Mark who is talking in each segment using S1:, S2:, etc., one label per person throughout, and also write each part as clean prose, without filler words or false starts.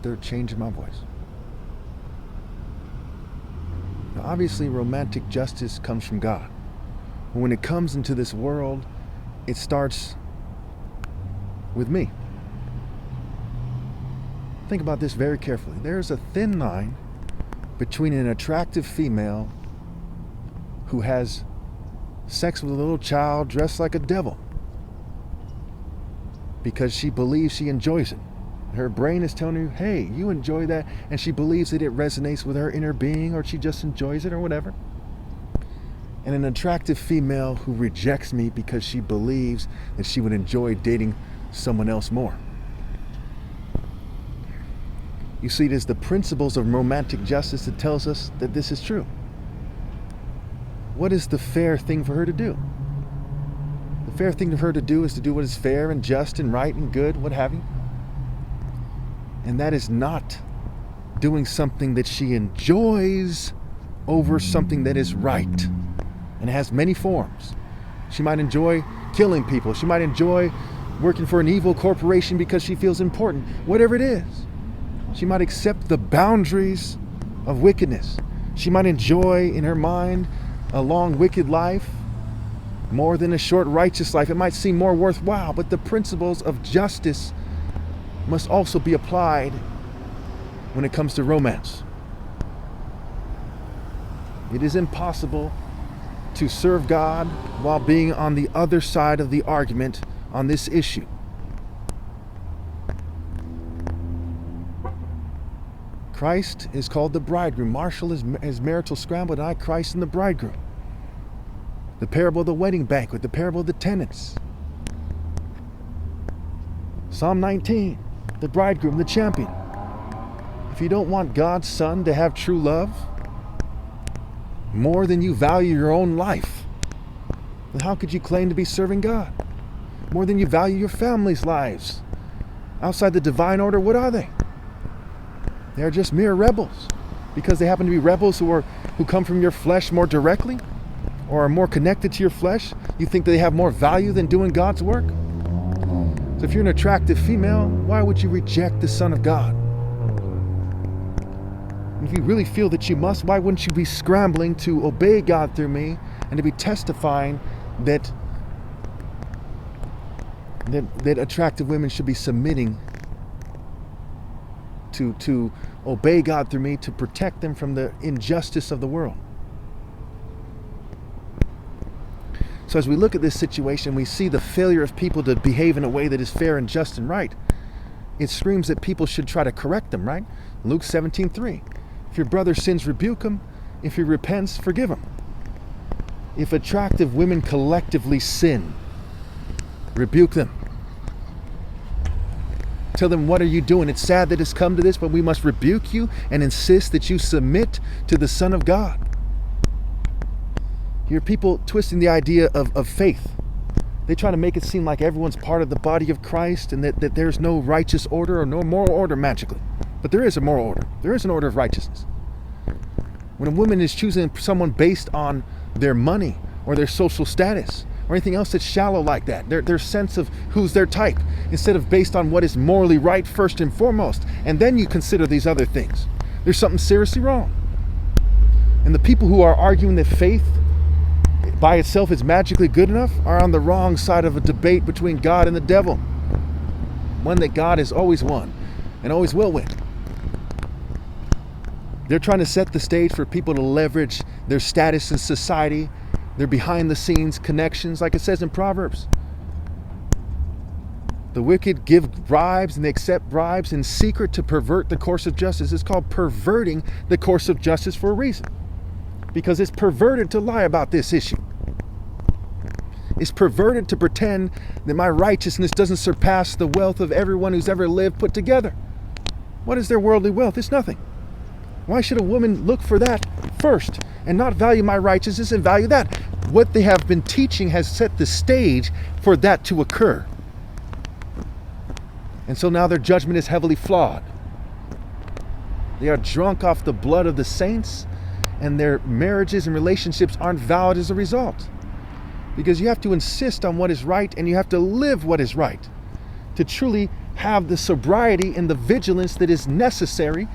S1: They're changing my voice. Now, obviously, romantic justice comes from God. But when it comes into this world, it starts with me. Think about this very carefully. There's a thin line between an attractive female who has sex with a little child dressed like a devil because she believes she enjoys it. Her brain is telling her, hey, you enjoy that, and she believes that it resonates with her inner being, or she just enjoys it or whatever. And an attractive female who rejects me because she believes that she would enjoy dating someone else more. You see, it is the principles of romantic justice that tells us that this is true. What is the fair thing for her to do? The fair thing for her to do is to do what is fair and just and right and good, what have you. And that is not doing something that she enjoys over something that is right. And it has many forms. She might enjoy killing people. She might enjoy working for an evil corporation because she feels important. Whatever it is. She might accept the boundaries of wickedness. She might enjoy in her mind a long wicked life more than a short righteous life. It might seem more worthwhile, but the principles of justice must also be applied when it comes to romance. It is impossible to serve God while being on the other side of the argument on this issue. Christ is called the bridegroom. Marshall is marital scramble, and I, Christ, and the bridegroom. The parable of the wedding banquet, the parable of the tenants. Psalm 19, the bridegroom, the champion. If you don't want God's Son to have true love more than you value your own life, then how could you claim to be serving God? More than you value your family's lives outside the divine order, what are they? They are just mere rebels. Because they happen to be rebels who come from your flesh more directly, or are more connected to your flesh, you think they have more value than doing God's work? So if you're an attractive female, why would you reject the Son of God? And if you really feel that you must, why wouldn't you be scrambling to obey God through me and to be testifying that attractive women should be submitting to obey God through me to protect them from the injustice of the world? So as we look at this situation, we see the failure of people to behave in a way that is fair and just and right. It screams that people should try to correct them, right? Luke 17:3. If your brother sins, rebuke him. If he repents, forgive him. If attractive women collectively sin, rebuke them. Tell them, what are you doing? It's sad that it's come to this, but we must rebuke you and insist that you submit to the Son of God. You're people twisting the idea of faith. They try to make it seem like everyone's part of the body of Christ and that there's no righteous order or no moral order magically. But there is a moral order. There is an order of righteousness. When a woman is choosing someone based on their money or their social status or anything else that's shallow like that, their sense of who's their type, instead of based on what is morally right first and foremost, and then you consider these other things, there's something seriously wrong. And the people who are arguing that faith by itself is magically good enough are on the wrong side of a debate between God and the devil. One that God has always won and always will win. They're trying to set the stage for people to leverage their status in society, their behind the scenes connections, like it says in Proverbs. The wicked give bribes and they accept bribes in secret to pervert the course of justice. It's called perverting the course of justice for a reason. Because it's perverted to lie about this issue. It's perverted to pretend that my righteousness doesn't surpass the wealth of everyone who's ever lived put together. What is their worldly wealth? It's nothing. Why should a woman look for that first and not value my righteousness and value that? What they have been teaching has set the stage for that to occur. And so now their judgment is heavily flawed. They are drunk off the blood of the saints, and their marriages and relationships aren't valid as a result. Because you have to insist on what is right and you have to live what is right to truly have the sobriety and the vigilance that is necessary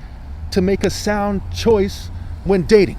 S1: to make a sound choice when dating.